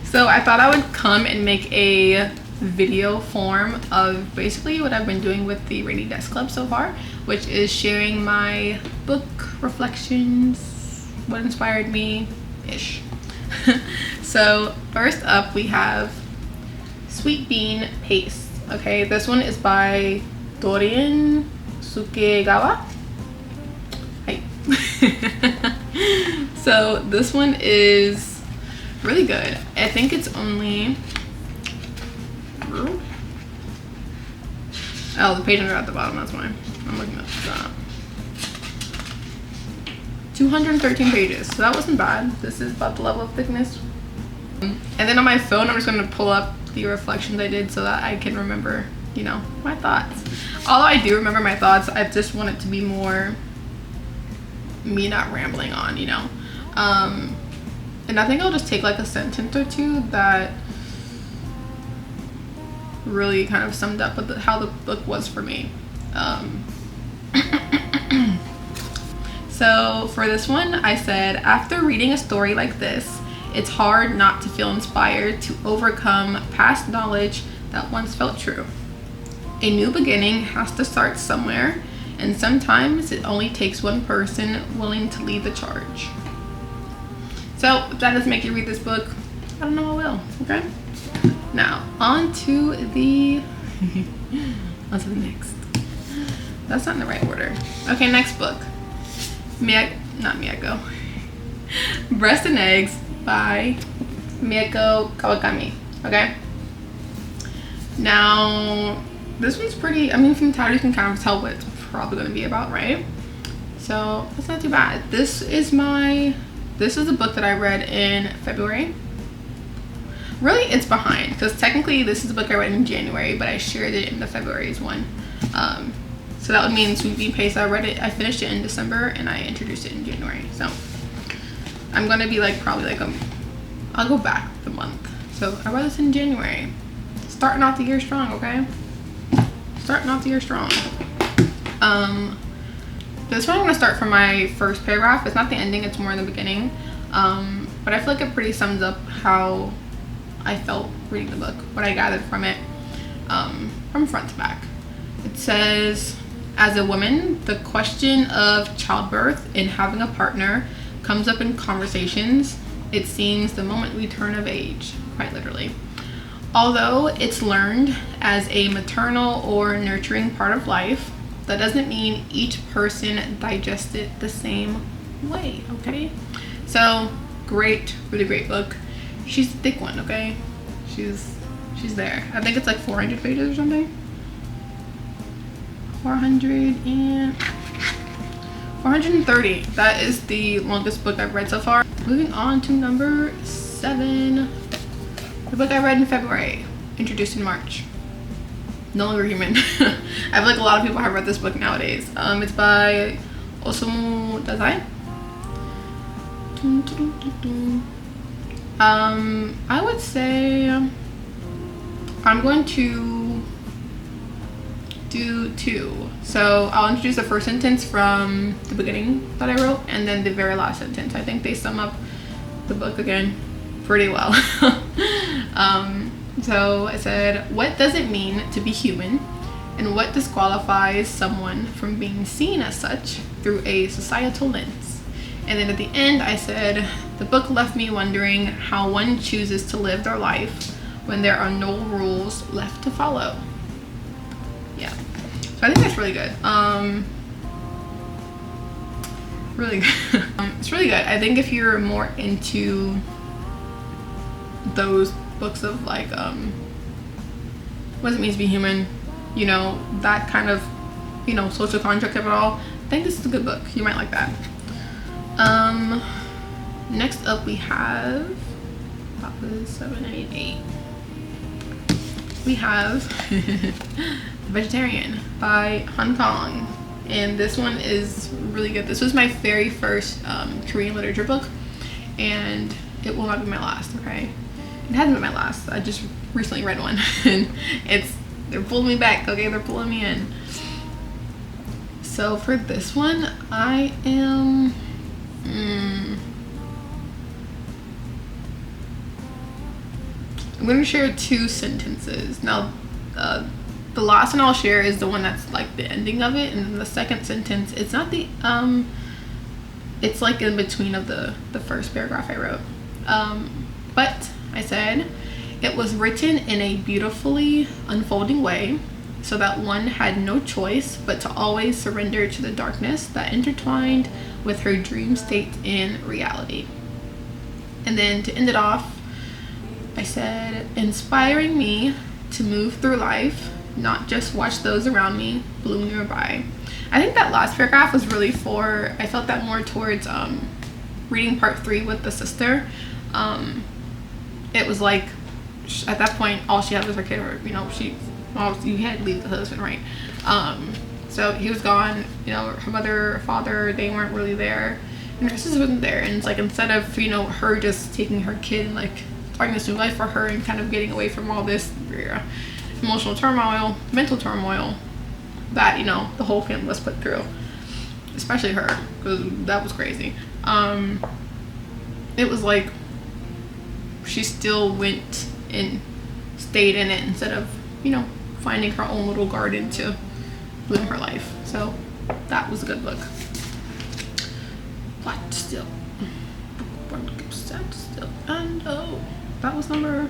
So I thought I would come and make a video form of basically what I've been doing with the Rainy Desk Club so far, which is sharing my book reflections, what inspired me ish. So first up we have Sweet Bean Paste. Okay, this one is by Durian Sukegawa. Hi. So this one is really good. I think it's only, oh, the page number at the bottom, that's why I'm looking at that. 213 pages, so that wasn't bad. This is about the level of thickness. And then on my phone, I'm just going to pull up the reflections I did so that I can remember, you know, my thoughts. Although I do remember my thoughts, I just want it to be more me not rambling on, you know. And I think I'll just take like a sentence or two that really kind of summed up with how the book was for me. So for this one, I said, after reading a story like this, it's hard not to feel inspired to overcome past knowledge that once felt true. A new beginning has to start somewhere, and sometimes it only takes one person willing to lead the charge. So if that doesn't make you read this book, I don't know what will, okay? Now, on to the next. That's not in the right order. Okay, next book. Mieko. Breast and Eggs by Mieko Kawakami, okay? Now, this one's pretty, I mean, from the title you can kind of tell what it's probably going to be about, right? So, that's not too bad. This is a book that I read in February. Really, it's behind, because technically this is a book I read in January, but I shared it in the February's one. So that would mean Sweet Bean Paste. I finished it in December and I introduced it in January. So I'm gonna be like I'll go back the month. So I read this in January. Starting off the year strong, okay? Starting off the year strong. This one I'm gonna start from my first paragraph. It's not the ending, it's more in the beginning. But I feel like it pretty sums up how I felt reading the book, what I gathered from it, from front to back. It says, as a woman, the question of childbirth and having a partner comes up in conversations, it seems, the moment we turn of age, quite literally. Although it's learned as a maternal or nurturing part of life, that doesn't mean each person digests it the same way, okay? So, great, really great book. She's a thick one, okay? She's there. I think it's like 400 pages or something. 430. That is the longest book I've read so far. Moving on to number 7. The book I read in February, introduced in March. No Longer Human. I feel like a lot of people have read this book nowadays. It's by Osamu Dazai. I would say I'm going to do 2. So I'll introduce the first sentence from the beginning that I wrote, and then the very last sentence. I think they sum up the book again pretty well. So I said, what does it mean to be human, and what disqualifies someone from being seen as such through a societal lens? And then at the end I said, the book left me wondering how one chooses to live their life when there are no rules left to follow. Yeah, so I think that's really good. Really good. It's really good. I think if you're more into those books of like what does it mean to be human, you know, that kind of, you know, social contract of it all, I think this is a good book. You might like that. Next up we have, that was 7, 8, 8. We have The Vegetarian by Kang, and this one is really good. This was my very first Korean literature book, and it will not be my last, okay? It hasn't been my last. I just recently read one, and they're pulling me back, okay? They're pulling me in. So for this one, I am I'm going to share 2 sentences. Now, the last one I'll share is the one that's like the ending of it, and then the second sentence, it's not the, it's like in between of the first paragraph I wrote. But I said, it was written in a beautifully unfolding way, so that one had no choice but to always surrender to the darkness that intertwined with her dream state in reality. And then to end it off, I said, inspiring me to move through life, not just watch those around me bloom nearby. I think that last paragraph was really I felt that more towards reading part 3 with the sister. It was like, at that point, all she had was her kid, or, you know, you had to leave the husband, right? So he was gone, you know, her mother, her father, they weren't really there, and her sister wasn't there. And it's like, instead of, you know, her just taking her kid and like starting this new life for her and kind of getting away from all this emotional turmoil, mental turmoil that, you know, the whole family was put through, especially her, because that was crazy. It was like she still went and stayed in it instead of, you know, finding her own little garden to bloom her life. So that was a good book. But still, and oh, that was number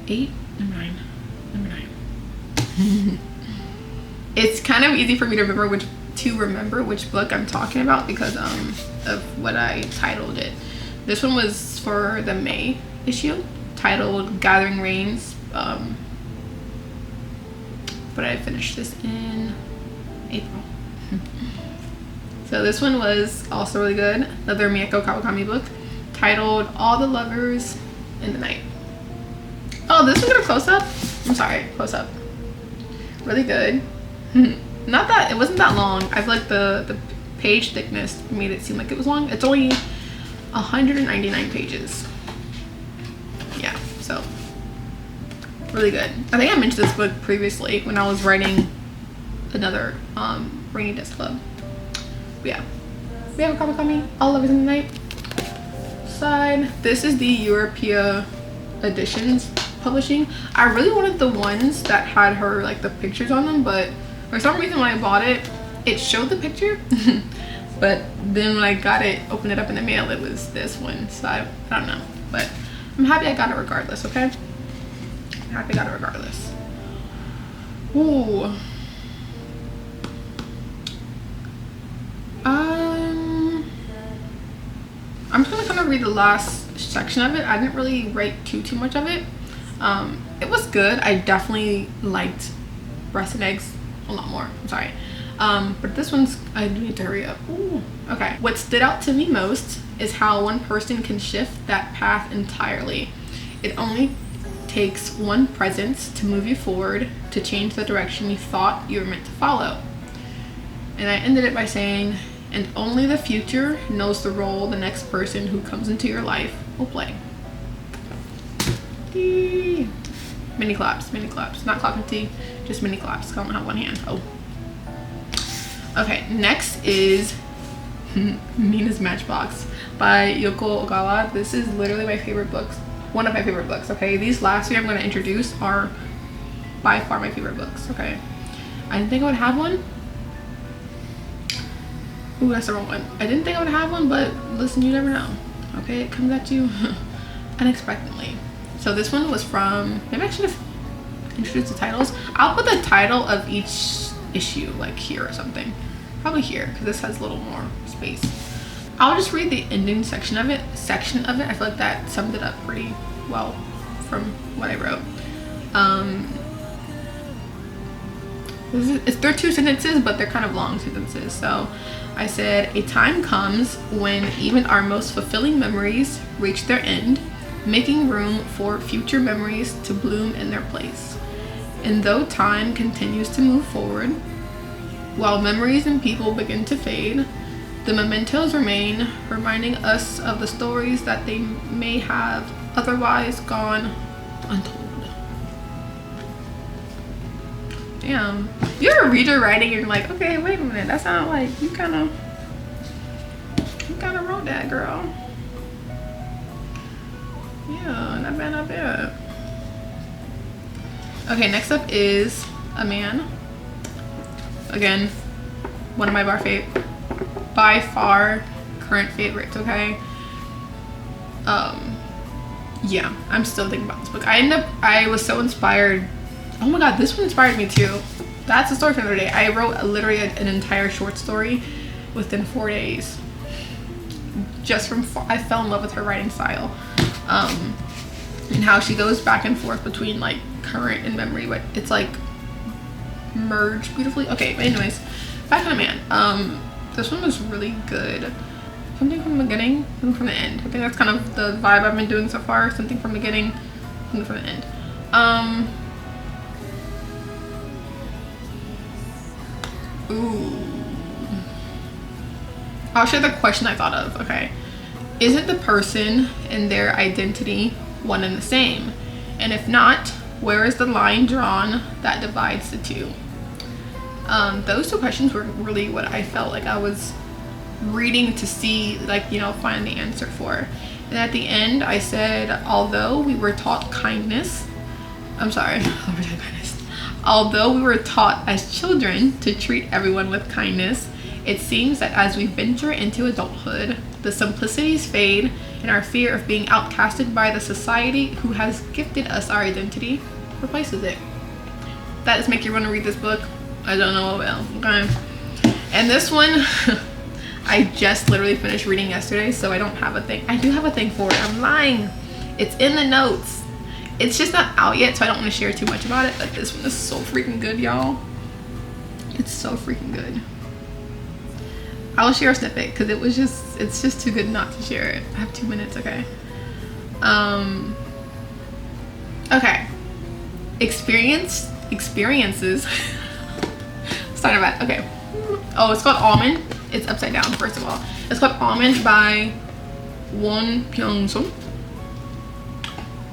8, number 9. It's kind of easy for me to remember which book I'm talking about because of what I titled it. This one was for the May issue, titled Gathering Rains, but I finished this in April. So this one was also really good. Another Mieko Kawakami book, titled All the Lovers in the Night. Oh, this one got a close-up? I'm sorry, close-up. Really good. Not that, it wasn't that long. I feel like the page thickness made it seem like it was long. It's only 199 pages. Yeah, so really good. I think I mentioned this book previously when I was writing another Rainy Desk Club. But yeah, we have a Kawakami, All Lovers in the Night. Side. This is the European editions publishing. I really wanted the ones that had her like the pictures on them, but for some reason when I bought it, it showed the picture. But then when I got it, opened it up in the mail, it was this one. So I don't know, but I'm happy I got it regardless. Okay, I'm happy I got it regardless. Ooh. I'm just gonna kind of read the last section of it. I didn't really write too much of it. It was good. I definitely liked Breast and Eggs a lot more. I'm sorry. But this one's, I do need to hurry up. Ooh. Okay. What stood out to me most is how one person can shift that path entirely. It only takes one presence to move you forward, to change the direction you thought you were meant to follow. And I ended it by saying, and only the future knows the role the next person who comes into your life will play. Eee. Mini claps, not clapping tea, just mini claps. I don't have one hand. Oh. Okay, next is Mina's Matchbox by Yoko Ogawa. This is literally my favorite books, one of my favorite books. Okay, these last three I'm going to introduce are by far my favorite books. Okay, I didn't think I would have one. Ooh, that's the wrong one. I didn't think I would have one, but listen, you never know. Okay, it comes at you unexpectedly. So this one was from, maybe I should have introduced the titles. I'll put the title of each issue like here or something. Probably here, because this has a little more space. I'll just read the ending section of it. I feel like that summed it up pretty well from what I wrote. They're 2 sentences, but they're kind of long sentences. So I said, a time comes when even our most fulfilling memories reach their end, making room for future memories to bloom in their place. And though time continues to move forward, while memories and people begin to fade, the mementos remain, reminding us of the stories that they may have otherwise gone untold. Damn. You ever read your writing and you're like, okay, wait a minute, that sounds like you kind of wrote that, girl. Yeah, not bad, not bad. Okay, next up is A Man. Again, one of my by far current favorites, okay? Yeah, I'm still thinking about this book. I was so inspired. Oh my god, this one inspired me too. That's the story for another day. I wrote literally an entire short story within 4 days. Just from, I fell in love with her writing style. And how she goes back and forth between like current and memory, but it's like merged beautifully. Okay, but anyways, back on A Man. This one was really good. Something from the beginning, something from the end. I think that's kind of the vibe I've been doing so far. Something from the beginning, something from the end. Ooh. I'll share the question I thought of, okay? Is it the person and their identity one and the same? And if not, where is the line drawn that divides the two? Those two questions were really what I felt like I was reading to see, like, you know, find the answer for. And at the end I said, although we were taught kindness, although we were taught as children to treat everyone with kindness, it seems that as we venture into adulthood, the simplicities fade and our fear of being outcasted by the society who has gifted us our identity replaces it. That does make you want to read this book. I don't know what will, okay? And this one, I just literally finished reading yesterday, so I don't have a thing. I do have a thing for it. I'm lying. It's in the notes. It's just not out yet, so I don't want to share too much about it, but this one is so freaking good, y'all. It's so freaking good. I'll share a snippet because it's just too good not to share it. I have 2 minutes, okay? Okay. Experiences. Starting about, okay. Oh, it's called Almond. It's upside down, first of all. It's called Almond by Won-Pyung.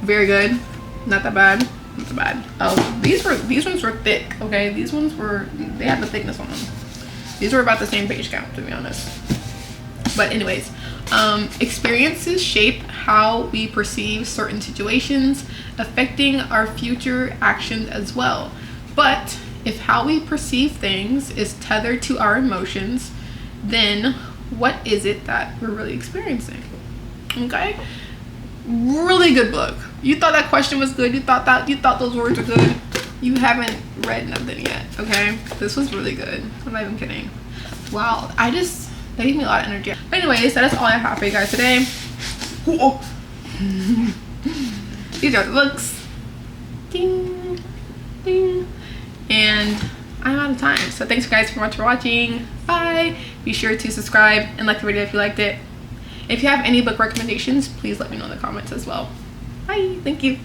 Very good. Not that bad. Not that bad. Oh, these ones were thick, okay? These ones they had the thickness on them. These were about the same page count, to be honest. But anyways, experiences shape how we perceive certain situations, affecting our future actions as well. But if how we perceive things is tethered to our emotions, then what is it that we're really experiencing? Okay? Really good book. You thought that question was good. You thought those words were good. You haven't read nothing yet, okay? This was really good. I'm not even kidding. Wow, that gave me a lot of energy. But anyways, that is all I have for you guys today. Whoa. These are the books. Ding, ding. And I'm out of time. So thanks guys so much for watching. Bye. Be sure to subscribe and like the video if you liked it. If you have any book recommendations, please let me know in the comments as well. Bye. Thank you.